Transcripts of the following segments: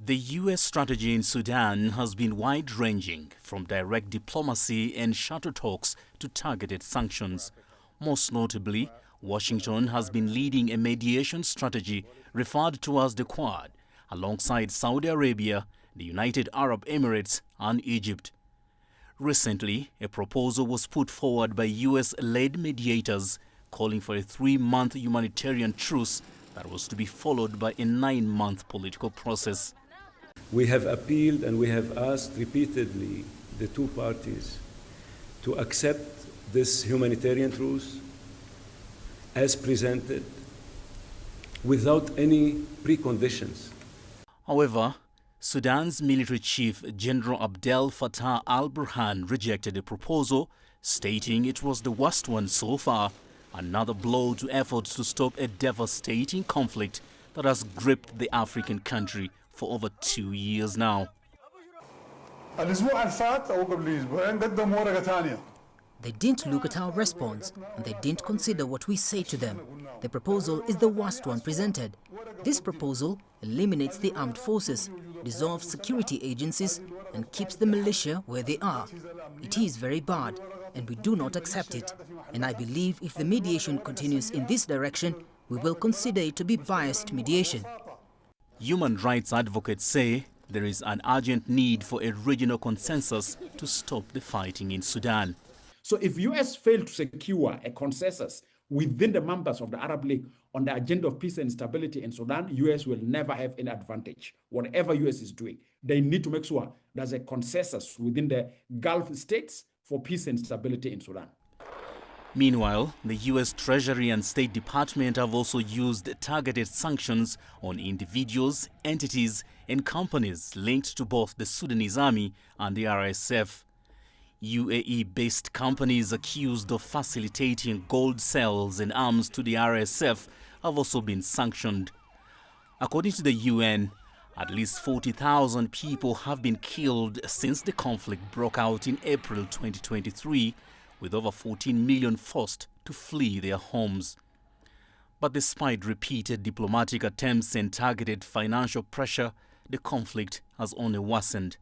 The U.S. strategy in Sudan has been wide-ranging, from direct diplomacy and shadow talks to targeted sanctions. Most notably, Washington has been leading a mediation strategy referred to as the Quad, alongside Saudi Arabia, the United Arab Emirates and Egypt. Recently, a proposal was put forward by U.S.-led mediators calling for a 3-month humanitarian truce that was to be followed by a 9-month political process. We have appealed and we have asked repeatedly the two parties to accept this humanitarian truce as presented without any preconditions. However, Sudan's military chief, General Abdel Fattah al-Burhan, rejected the proposal, stating it was the worst one so far, another blow to efforts to stop a devastating conflict that has gripped the African country for over 2 years now. They didn't look at our response, and they didn't consider what we say to them. The proposal is the worst one presented. This proposal eliminates the armed forces, dissolves security agencies, and keeps the militia where they are. It is very bad, and we do not accept it. And I believe if the mediation continues in this direction, we will consider it to be biased mediation. Human rights advocates say there is an urgent need for a regional consensus to stop the fighting in Sudan. So if US fail to secure a consensus within the members of the Arab League on the agenda of peace and stability in Sudan, US will never have any advantage. Whatever US is doing, they need to make sure there's a consensus within the Gulf states for peace and stability in Sudan. Meanwhile, the U.S. Treasury and State Department have also used targeted sanctions on individuals, entities, and companies linked to both the Sudanese army and the RSF. UAE-based companies accused of facilitating gold sales and arms to the RSF have also been sanctioned. According to the UN, at least 40,000 people have been killed since the conflict broke out in April 2023, with over 14 million forced to flee their homes. But despite repeated diplomatic attempts and targeted financial pressure, the conflict has only worsened,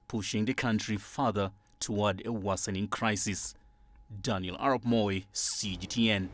pushing the country further toward a worsening crisis. Daniel Arap Moy, CGTN.